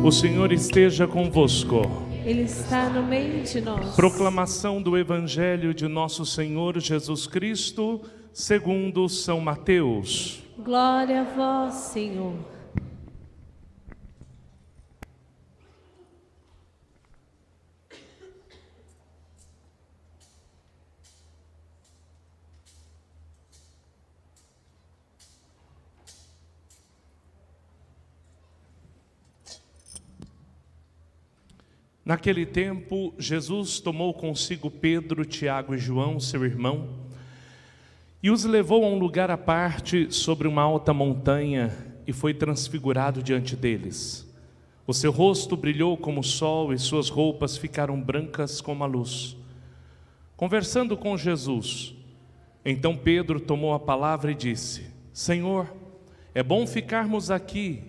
O Senhor esteja convosco. Ele está no meio de nós. Proclamação do Evangelho de nosso Senhor Jesus Cristo, segundo São Mateus. Glória a vós, Senhor. Naquele tempo, Jesus tomou consigo Pedro, Tiago e João, seu irmão, e os levou a um lugar à parte sobre uma alta montanha e foi transfigurado diante deles. O seu rosto brilhou como o sol e suas roupas ficaram brancas como a luz. Conversando com Jesus, então Pedro tomou a palavra e disse: Senhor, é bom ficarmos aqui.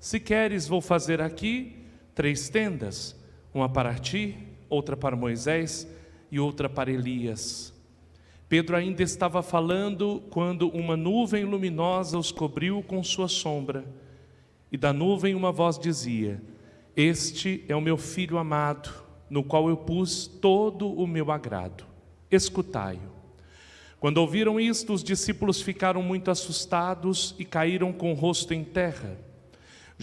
Se queres, vou fazer aqui 3 tendas. Uma para ti, outra para Moisés e outra para Elias. Pedro ainda estava falando quando uma nuvem luminosa os cobriu com sua sombra. E da nuvem uma voz dizia: Este é o meu filho amado, no qual eu pus todo o meu agrado. Escutai-o. Quando ouviram isto, os discípulos ficaram muito assustados e caíram com o rosto em terra.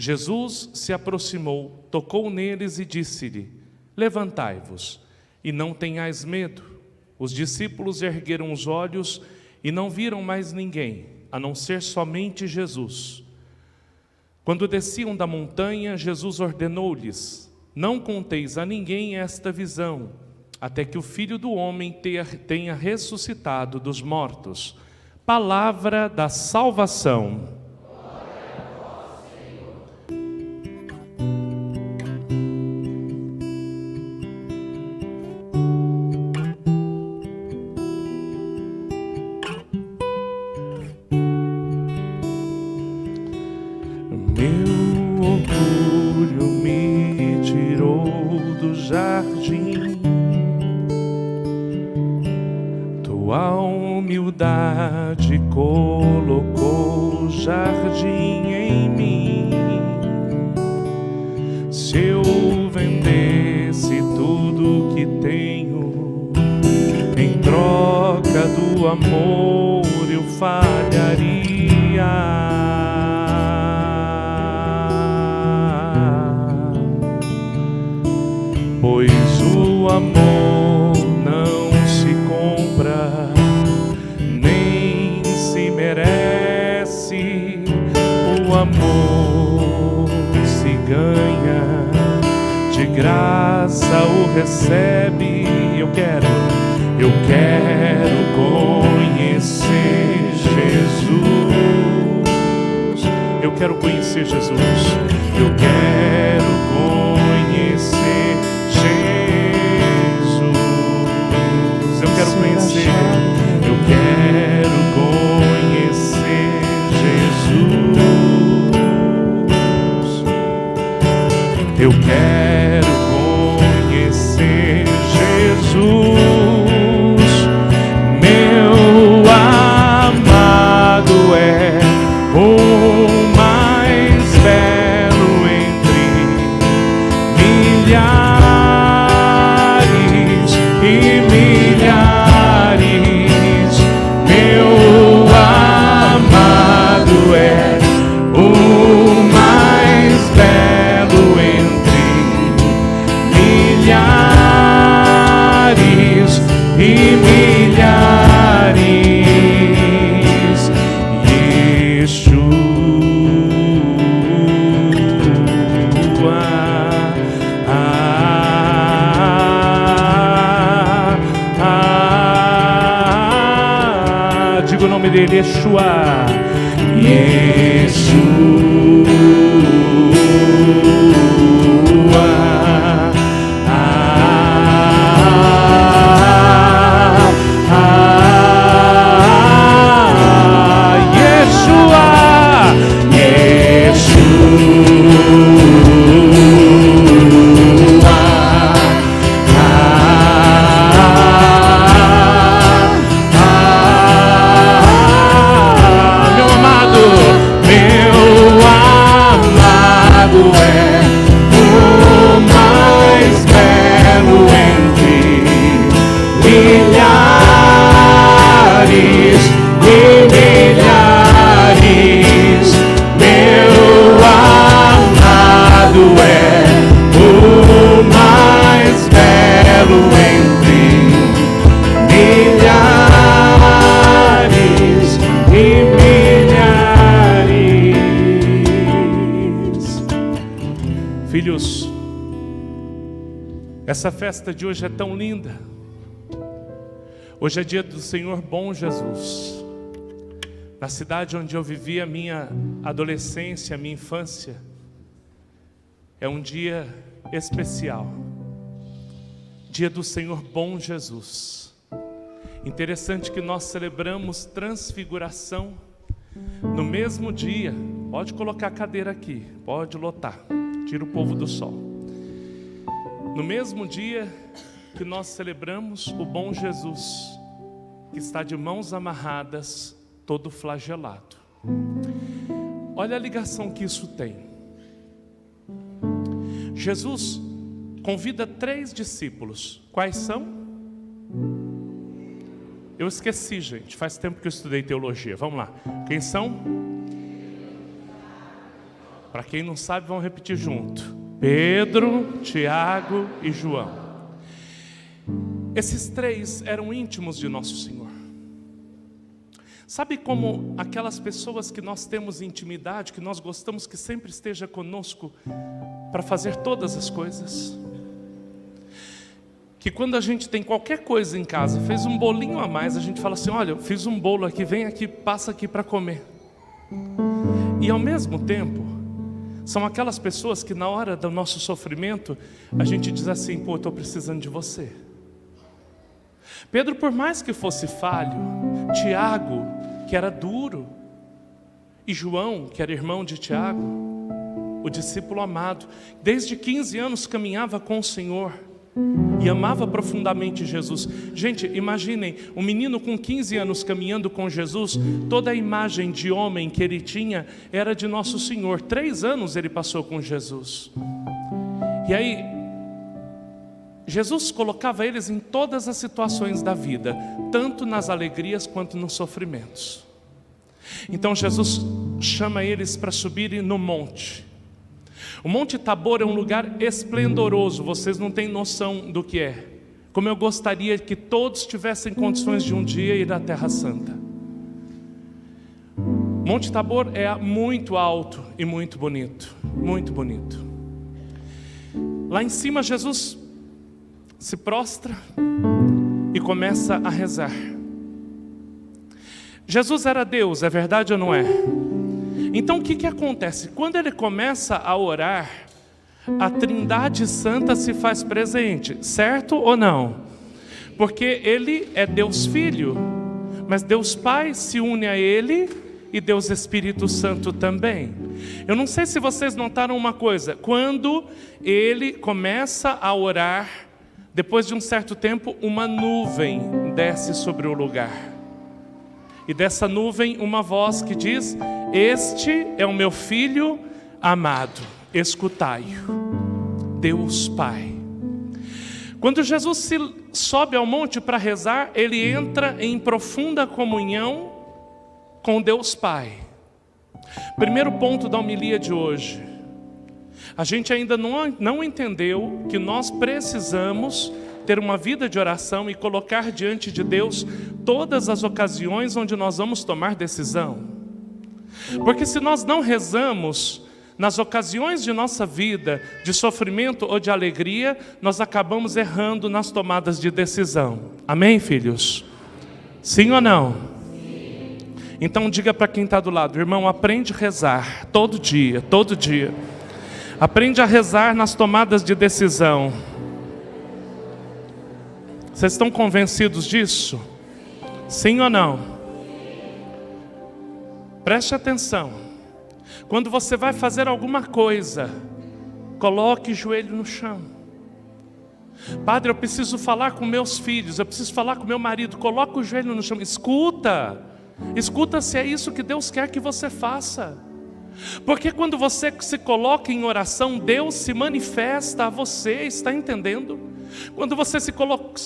Jesus se aproximou, tocou neles e disse-lhe: Levantai-vos e não tenhais medo. Os discípulos ergueram os olhos e não viram mais ninguém, a não ser somente Jesus. Quando desciam da montanha, Jesus ordenou-lhes: Não conteis a ninguém esta visão, até que o Filho do Homem tenha ressuscitado dos mortos. Palavra da salvação. Meu orgulho me tirou do jardim, tua humildade colocou o jardim em mim. Se eu vendesse tudo que tenho, em troca do amor eu falharia. Pois o amor não se compra, nem se merece. O amor se ganha, de graça o recebe. Eu quero conhecer Jesus. Eu quero conhecer Jesus. Eu quero conhecer Jesus. Eu quero conhecer. Eu quero conhecer Jesus. Eu quero conhecer Jesus. Meu amado é o mais belo entre milhares e milhares. Meu amado é o mais belo entre milhares e milhares. Diga o nome dele, Yeshua. Meu Filhos, essa festa de hoje é tão linda. Hoje é dia do Senhor Bom Jesus. Na cidade onde eu vivi a minha adolescência, a minha infância, é um dia especial. Dia do Senhor Bom Jesus. Interessante que nós celebramos Transfiguração no mesmo dia. Pode colocar a cadeira aqui, pode lotar, tira o povo do sol. No mesmo dia que nós celebramos o Bom Jesus, que está de mãos amarradas, todo flagelado. Olha a ligação que isso tem. Jesus convida 3 discípulos. Quais são? Eu esqueci, gente. Faz tempo que eu estudei teologia. Vamos lá. Quem são? Para quem não sabe, vamos repetir junto. Pedro, Tiago e João. Esses 3 eram íntimos de Nosso Senhor. Sabe como aquelas pessoas que nós temos intimidade, que nós gostamos que sempre esteja conosco para fazer todas as coisas? Que quando a gente tem qualquer coisa em casa, fez um bolinho a mais, a gente fala assim, olha, eu fiz um bolo aqui, vem aqui, passa aqui para comer. E ao mesmo tempo, são aquelas pessoas que na hora do nosso sofrimento, a gente diz assim, pô, eu estou precisando de você. Pedro, por mais que fosse falho, Tiago, que era duro, e João, que era irmão de Tiago, o discípulo amado, desde 15 anos caminhava com o Senhor e amava profundamente Jesus. Gente, imaginem, um menino com 15 anos caminhando com Jesus, toda a imagem de homem que ele tinha era de Nosso Senhor. 3 anos ele passou com Jesus. E aí, Jesus colocava eles em todas as situações da vida, tanto nas alegrias quanto nos sofrimentos. Então Jesus chama eles para subirem no monte. O Monte Tabor é um lugar esplendoroso, vocês não têm noção do que é. Como eu gostaria que todos tivessem condições de um dia ir à Terra Santa. Monte Tabor é muito alto e muito bonito, muito bonito. Lá em cima Jesus se prostra e começa a rezar. Jesus era Deus, é verdade ou não é? Então o que acontece? Quando ele começa a orar, a Trindade Santa se faz presente, certo ou não? Porque ele é Deus Filho, mas Deus Pai se une a ele e Deus Espírito Santo também. Eu não sei se vocês notaram uma coisa, quando ele começa a orar, depois de um certo tempo, uma nuvem desce sobre o lugar. E dessa nuvem uma voz que diz, este é o meu Filho amado, escutai-o. Deus Pai. Quando Jesus sobe ao monte para rezar, ele entra em profunda comunhão com Deus Pai. Primeiro ponto da homilia de hoje. A gente ainda não entendeu que nós precisamos ter uma vida de oração e colocar diante de Deus todas as ocasiões onde nós vamos tomar decisão. Porque se nós não rezamos nas ocasiões de nossa vida, de sofrimento ou de alegria, nós acabamos errando nas tomadas de decisão. Amém, filhos? Sim ou não? Sim. Então diga para quem está do lado, irmão, aprende a rezar todo dia, todo dia. Aprende a rezar nas tomadas de decisão. Vocês estão convencidos disso? Sim ou não? Preste atenção. Quando você vai fazer alguma coisa, coloque o joelho no chão. Padre, eu preciso falar com meus filhos, eu preciso falar com meu marido. Coloque o joelho no chão. Escuta. Escuta se é isso que Deus quer que você faça. Porque quando você se coloca em oração, Deus se manifesta a você, está entendendo? Quando você se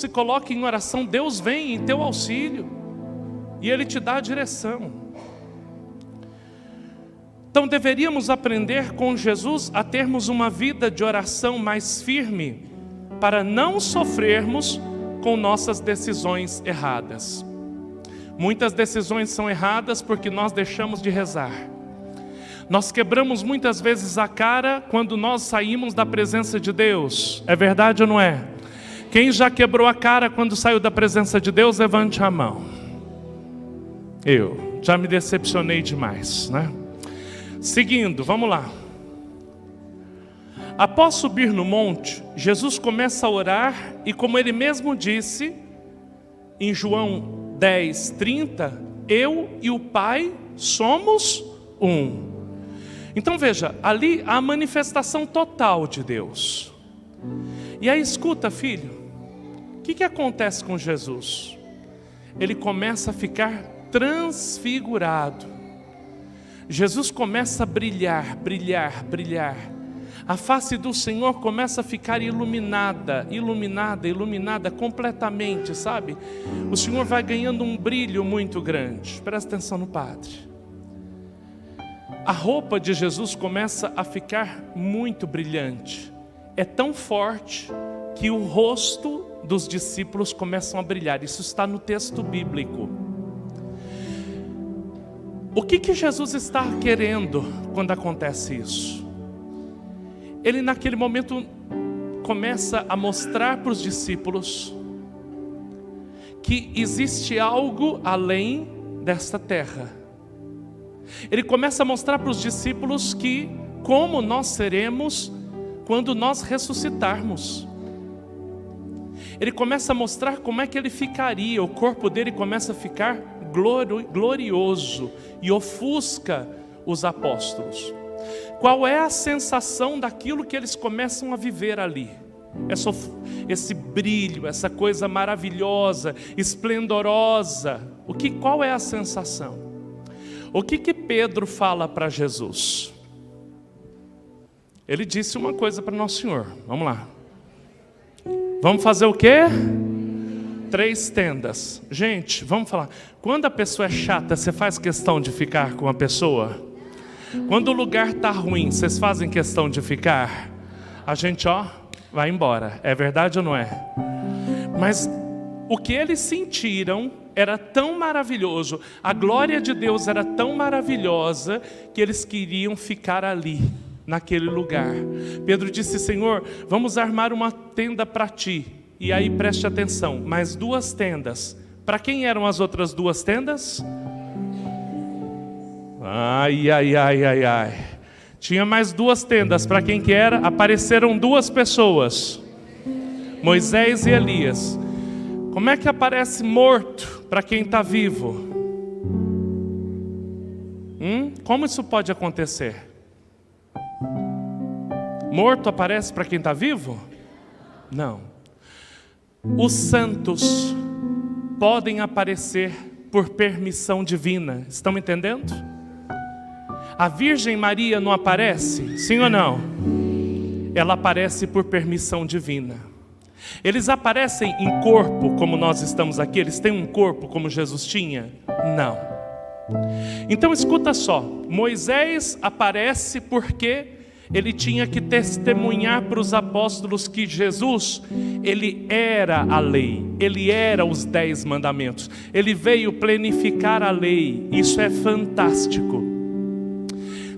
coloca em oração, Deus vem em teu auxílio e Ele te dá a direção. Então deveríamos aprender com Jesus a termos uma vida de oração mais firme, para não sofrermos com nossas decisões erradas. Muitas decisões são erradas porque nós deixamos de rezar. Nós quebramos muitas vezes a cara quando nós saímos da presença de Deus. É verdade ou não é? Quem já quebrou a cara quando saiu da presença de Deus, levante a mão. Eu já me decepcionei demais, né? Seguindo, vamos lá. Após subir no monte, Jesus começa a orar e, como ele mesmo disse em João 10:30, eu e o Pai somos um. Então veja, ali há a manifestação total de Deus. E aí escuta, filho, o que acontece com Jesus? Ele começa a ficar transfigurado. Jesus começa a brilhar, brilhar, brilhar. A face do Senhor começa a ficar iluminada, iluminada, iluminada completamente, sabe? O Senhor vai ganhando um brilho muito grande. Presta atenção no Padre. A roupa de Jesus começa a ficar muito brilhante. É tão forte que o rosto dos discípulos começam a brilhar. Isso está no texto bíblico. O que Jesus está querendo quando acontece isso? Ele naquele momento começa a mostrar para os discípulos que existe algo além desta terra. Ele começa a mostrar para os discípulos que como nós seremos quando nós ressuscitarmos. Ele começa a mostrar como é que ele ficaria, o corpo dele começa a ficar glorioso e ofusca os apóstolos. Qual é a sensação daquilo que eles começam a viver ali? Esse brilho, essa coisa maravilhosa, esplendorosa. Qual é a sensação? O que Pedro fala para Jesus? Ele disse uma coisa para Nosso Senhor. Vamos lá. Vamos fazer o quê? 3 tendas. Gente, vamos falar. Quando a pessoa é chata, você faz questão de ficar com a pessoa? Quando o lugar está ruim, vocês fazem questão de ficar? A gente, vai embora. É verdade ou não é? Mas o que eles sentiram era tão maravilhoso, a glória de Deus era tão maravilhosa, que eles queriam ficar ali, naquele lugar. Pedro disse: Senhor, vamos armar uma tenda para ti. E aí preste atenção, mais 2 tendas. Para quem eram as outras 2 tendas? Ai. Tinha mais 2 tendas. Para quem que era? Apareceram 2 pessoas, Moisés e Elias. Como é que aparece morto para quem está vivo? Como isso pode acontecer? Morto aparece para quem está vivo? Não. Os santos podem aparecer por permissão divina. Estão entendendo? A Virgem Maria não aparece? Sim ou não? Ela aparece por permissão divina. Eles aparecem em corpo como nós estamos aqui? Eles têm um corpo como Jesus tinha? Não. Então escuta só. Moisés aparece porque ele tinha que testemunhar para os apóstolos que Jesus, ele era a lei, ele era os 10 mandamentos. Ele veio plenificar a lei. Isso é fantástico.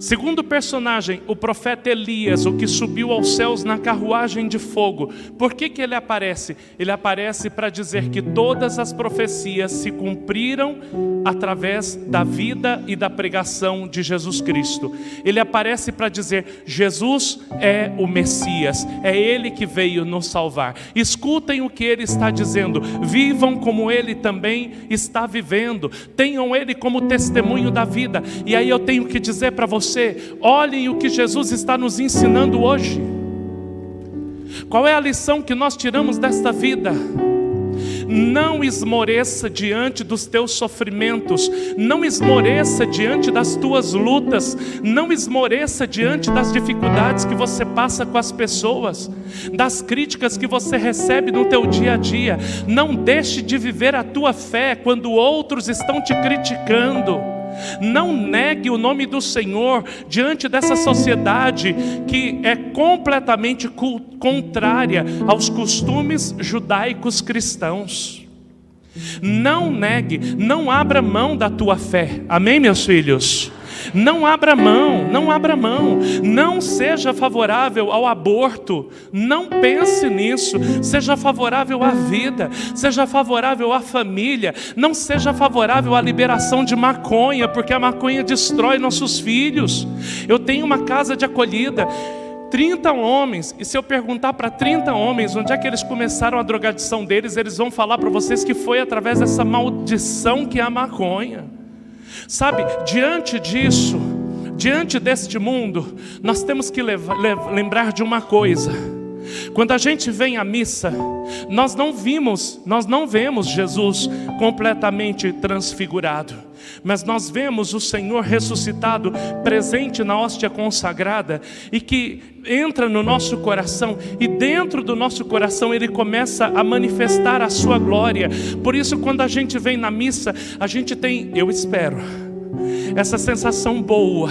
Segundo personagem, o profeta Elias, o que subiu aos céus na carruagem de fogo. Por que ele aparece? Ele aparece para dizer que todas as profecias se cumpriram através da vida e da pregação de Jesus Cristo. Ele aparece para dizer: Jesus é o Messias, é Ele que veio nos salvar. Escutem o que Ele está dizendo, vivam como Ele também está vivendo, tenham Ele como testemunho da vida. E aí eu tenho que dizer para você: olhem o que Jesus está nos ensinando hoje. Qual é a lição que nós tiramos desta vida? Não esmoreça diante dos teus sofrimentos, não esmoreça diante das tuas lutas, não esmoreça diante das dificuldades que você passa com as pessoas, das críticas que você recebe no teu dia a dia. Não deixe de viver a tua fé quando outros estão te criticando. Não negue o nome do Senhor diante dessa sociedade que é completamente contrária aos costumes judaicos cristãos. Não negue, não abra mão da tua fé. Amém, meus filhos? Não abra mão, não abra mão. Não seja favorável ao aborto. Não pense nisso. Seja favorável à vida. Seja favorável à família. Não seja favorável à liberação de maconha, porque a maconha destrói nossos filhos. Eu tenho uma casa de acolhida, 30 homens, e se eu perguntar para 30 homens onde é que eles começaram a drogadição deles, eles vão falar para vocês que foi através dessa maldição que é a maconha. Sabe, diante disso, diante deste mundo, nós temos que lembrar de uma coisa. Quando a gente vem à missa, nós não vemos Jesus completamente transfigurado, mas nós vemos o Senhor ressuscitado, presente na hóstia consagrada, e que entra no nosso coração, e dentro do nosso coração Ele começa a manifestar a sua glória. Por isso, quando a gente vem na missa, a gente tem, eu espero, essa sensação boa,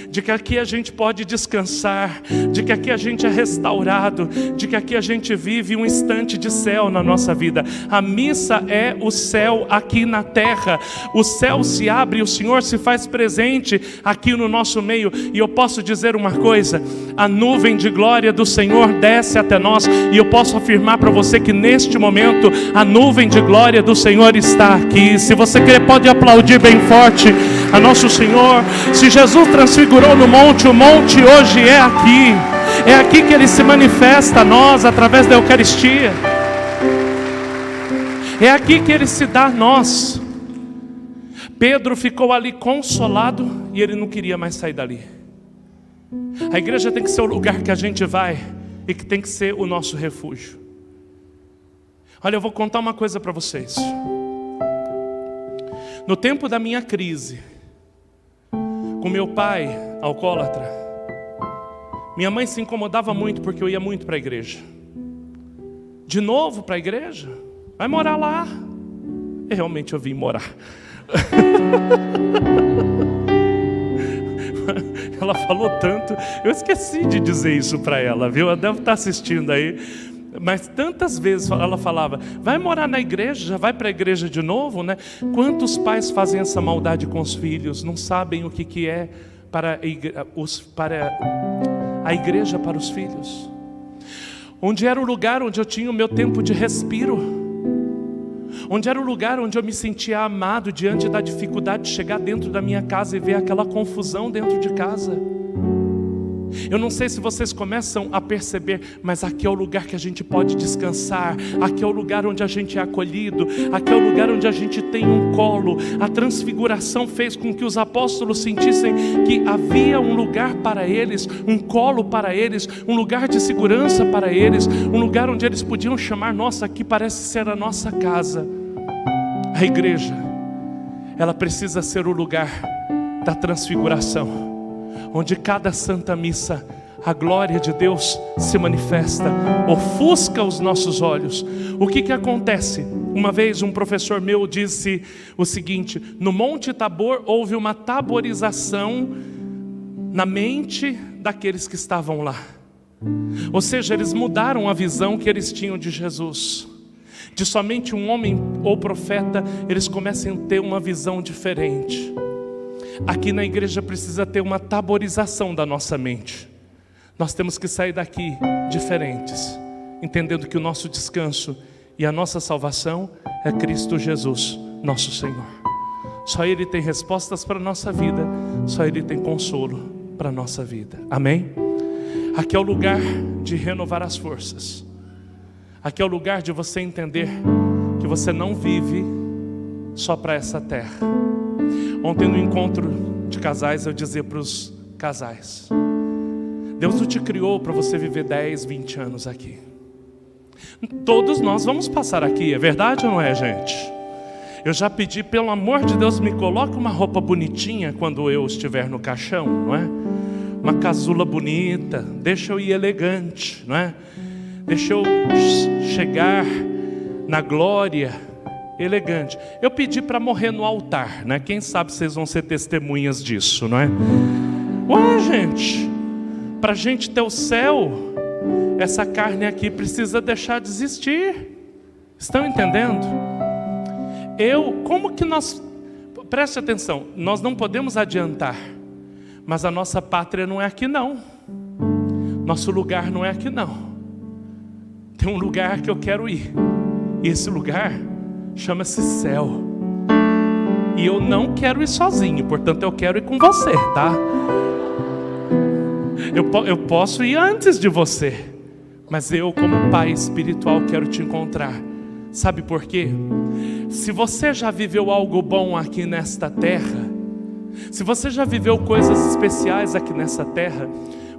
de que aqui a gente pode descansar, de que aqui a gente é restaurado, de que aqui a gente vive um instante de céu na nossa vida. A missa é o céu aqui na terra. O céu se abre e o Senhor se faz presente aqui no nosso meio. E eu posso dizer uma coisa: a nuvem de glória do Senhor desce até nós, e eu posso afirmar para você que neste momento a nuvem de glória do Senhor está aqui. Se você quer, pode aplaudir bem forte a nosso Senhor. Se Jesus transfigurou no monte, o monte hoje é aqui. É aqui que Ele se manifesta a nós através da Eucaristia. É aqui que Ele se dá a nós. Pedro ficou ali consolado e ele não queria mais sair dali. A igreja tem que ser o lugar que a gente vai e que tem que ser o nosso refúgio. Olha, eu vou contar uma coisa para vocês. No tempo da minha crise com meu pai alcoólatra, minha mãe se incomodava muito porque eu ia muito para a igreja. De novo para a igreja? Vai morar lá. E realmente eu vim morar. Ela falou tanto, eu esqueci de dizer isso para ela, viu? Ela deve estar assistindo aí. Mas tantas vezes ela falava: vai morar na igreja, vai para a igreja de novo, né? Quantos pais fazem essa maldade com os filhos? Não sabem o que é para a igreja para os filhos. Onde era o lugar onde eu tinha o meu tempo de respiro, onde era o lugar onde eu me sentia amado diante da dificuldade de chegar dentro da minha casa e ver aquela confusão dentro de casa. Eu não sei se vocês começam a perceber, mas aqui é o lugar que a gente pode descansar. Aqui é o lugar onde a gente é acolhido. Aqui é o lugar onde a gente tem um colo. A transfiguração fez com que os apóstolos sentissem que havia um lugar para eles, um colo para eles, um lugar de segurança para eles, um lugar onde eles podiam chamar: nossa, aqui parece ser a nossa casa. A igreja, ela precisa ser o lugar da transfiguração, onde cada santa missa a glória de Deus se manifesta, ofusca os nossos olhos. O que acontece? Uma vez um professor meu disse o seguinte: no Monte Tabor houve uma taborização na mente daqueles que estavam lá. Ou seja, eles mudaram a visão que eles tinham de Jesus. De somente um homem ou profeta, eles começam a ter uma visão diferente. Aqui na igreja precisa ter uma taborização da nossa mente. Nós temos que sair daqui diferentes, entendendo que o nosso descanso e a nossa salvação é Cristo Jesus, nosso Senhor. Só Ele tem respostas para a nossa vida, só Ele tem consolo para a nossa vida. Amém? Aqui é o lugar de renovar as forças. Aqui é o lugar de você entender que você não vive só para essa terra. Ontem no encontro de casais eu dizia para os casais: Deus não te criou para você viver 10, 20 anos aqui. Todos nós vamos passar aqui, é verdade ou não é, gente? Eu já pedi, pelo amor de Deus, me coloque uma roupa bonitinha quando eu estiver no caixão, não é? Uma casula bonita, deixa eu ir elegante, não é? Deixa eu chegar na glória elegante. Eu pedi para morrer no altar, né? Quem sabe vocês vão ser testemunhas disso, não é? Ué, gente, para a gente ter o céu, essa carne aqui precisa deixar de existir. Estão entendendo? Como que nós... preste atenção, nós não podemos adiantar, mas a nossa pátria não é aqui não. Nosso lugar não é aqui não. Tem um lugar que eu quero ir. E esse lugar chama-se céu. E eu não quero ir sozinho, portanto eu quero ir com você, tá? Eu posso ir antes de você, mas eu, como pai espiritual, quero te encontrar. Sabe por quê? Se você já viveu algo bom aqui nesta terra, se você já viveu coisas especiais aqui nessa terra,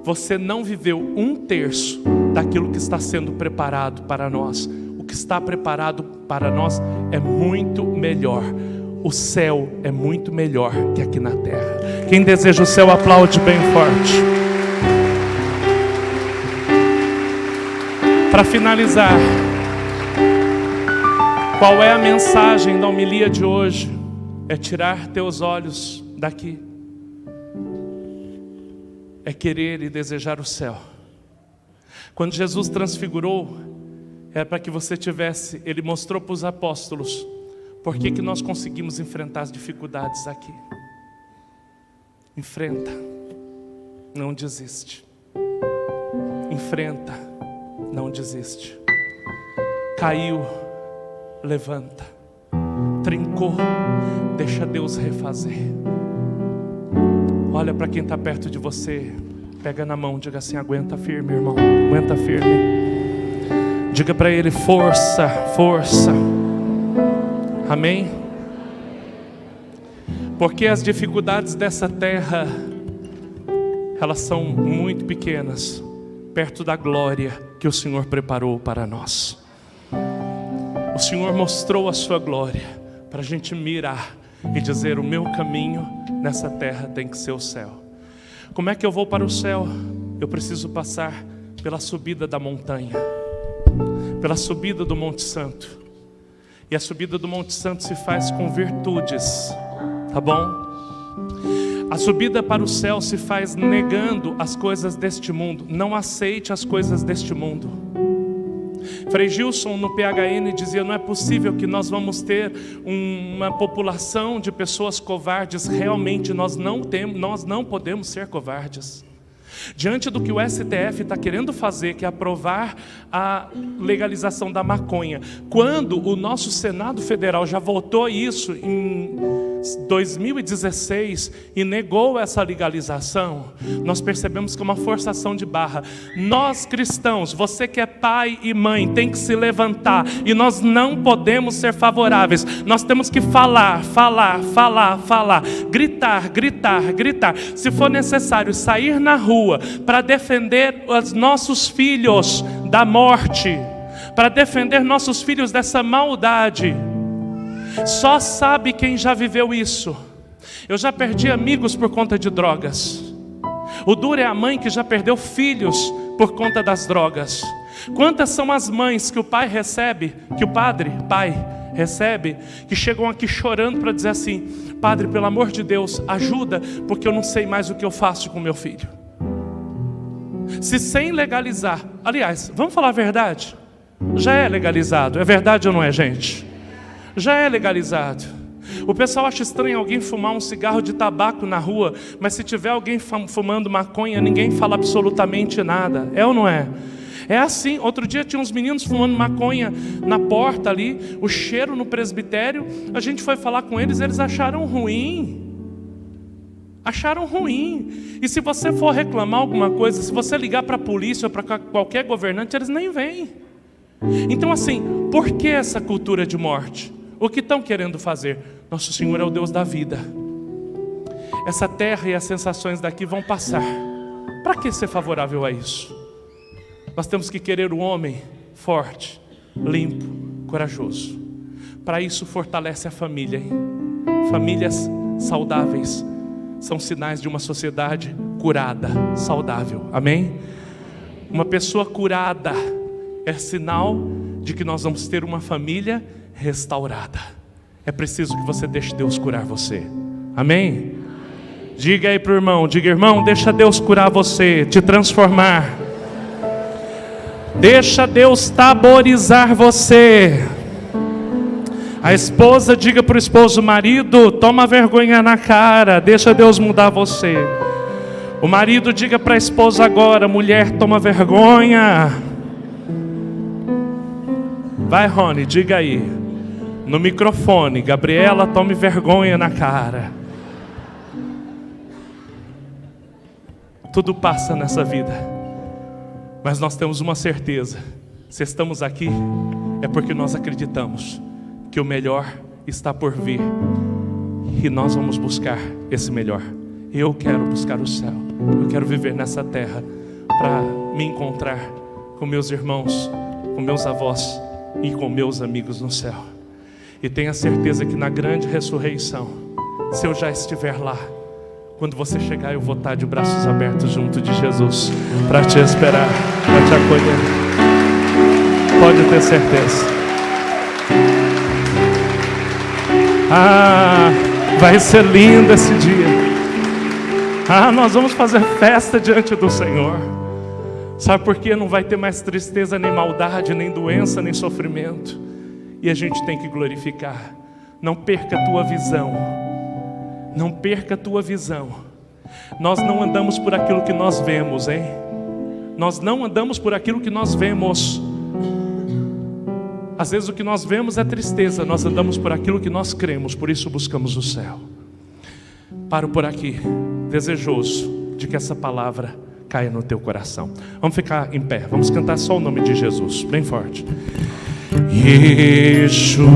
você não viveu 1/3 daquilo que está sendo preparado para nós. O que está preparado para nós é muito melhor. O céu é muito melhor que aqui na terra. Quem deseja o céu, aplaude bem forte. Para finalizar, qual é a mensagem da homilia de hoje? É tirar teus olhos daqui. É querer e desejar o céu. Quando Jesus transfigurou, é para que você tivesse, Ele mostrou para os apóstolos por que nós conseguimos enfrentar as dificuldades aqui. Enfrenta, não desiste. Enfrenta, não desiste. Caiu, levanta. Trincou, deixa Deus refazer. Olha para quem está perto de você, pega na mão, diga assim: aguenta firme, irmão, aguenta firme. Diga para ele: força, força. Amém? Porque as dificuldades dessa terra, elas são muito pequenas perto da glória que o Senhor preparou para nós. O Senhor mostrou a sua glória para a gente mirar e dizer: o meu caminho nessa terra tem que ser o céu. Como é que eu vou para o céu? Eu preciso passar pela subida da montanha, pela subida do Monte Santo. E a subida do Monte Santo se faz com virtudes, tá bom? A subida para o céu se faz negando as coisas deste mundo. Não aceite as coisas deste mundo. Frei Gilson no PHN dizia: não é possível que nós vamos ter uma população de pessoas covardes. Realmente nós não podemos ser covardes. Diante do que o STF está querendo fazer, que é aprovar a legalização da maconha, quando o nosso Senado Federal já votou isso em 2016 e negou essa legalização, nós percebemos que é uma forçação de barra. Nós cristãos, você que é pai e mãe, tem que se levantar, e nós não podemos ser favoráveis. Nós temos que falar, gritar. Se for necessário sair na rua para defender os nossos filhos da morte, para defender nossos filhos dessa maldade. Só sabe quem já viveu isso. Eu já perdi amigos por conta de drogas. O duro é a mãe que já perdeu filhos por conta das drogas. Quantas são as mães que o pai recebe, que o pai recebe, que chegam aqui chorando para dizer assim: padre, pelo amor de Deus, ajuda, porque eu não sei mais o que eu faço com meu filho. Se sem legalizar, aliás, vamos falar a verdade, já é legalizado, é verdade ou não é, gente? Já é legalizado. O pessoal acha estranho alguém fumar um cigarro de tabaco na rua, mas se tiver alguém fumando maconha, ninguém fala absolutamente nada. É ou não é? É assim. Outro dia tinha uns meninos fumando maconha na porta ali, o cheiro no presbitério. A gente foi falar com eles, eles acharam ruim. Acharam ruim. E se você for reclamar alguma coisa, se você ligar para a polícia ou para qualquer governante, eles nem vêm. Então assim, por que essa cultura de morte? O que estão querendo fazer? Nosso Senhor é o Deus da vida. Essa terra e as sensações daqui vão passar. Para que ser favorável a isso? Nós temos que querer o homem forte, limpo, corajoso. Para isso fortalece a família, hein? Famílias saudáveis são sinais de uma sociedade curada, saudável. Amém? Uma pessoa curada é sinal de que nós vamos ter uma família restaurada. É preciso que você deixe Deus curar você. Amém? Diga aí para o irmão, diga: irmão, deixa Deus curar você, te transformar. Deixa Deus taborizar você. A esposa diga para o esposo: marido, toma vergonha na cara, deixa Deus mudar você. O marido diga para a esposa agora: mulher, toma vergonha. Vai, Rony, diga aí no microfone: Gabriela, tome vergonha na cara. Tudo passa nessa vida, mas nós temos uma certeza: se estamos aqui é porque nós acreditamos que o melhor está por vir, e nós vamos buscar esse melhor. Eu quero buscar o céu, eu quero viver nessa terra para me encontrar com meus irmãos, com meus avós e com meus amigos no céu. E tenha certeza que na grande ressurreição, se eu já estiver lá, quando você chegar, eu vou estar de braços abertos junto de Jesus para te esperar, para te acolher. Pode ter certeza. Vai ser lindo esse dia. Nós vamos fazer festa diante do Senhor. Sabe por quê? Não vai ter mais tristeza, nem maldade, nem doença, nem sofrimento. E a gente tem que glorificar. Não perca a tua visão. Não perca a tua visão. Nós não andamos por aquilo que nós vemos, hein? Nós não andamos por aquilo que nós vemos. Às vezes o que nós vemos é tristeza. Nós andamos por aquilo que nós cremos. Por isso buscamos o céu. Paro por aqui, desejoso de que essa palavra caia no teu coração. Vamos ficar em pé. Vamos cantar só o nome de Jesus, bem forte. Yeshua.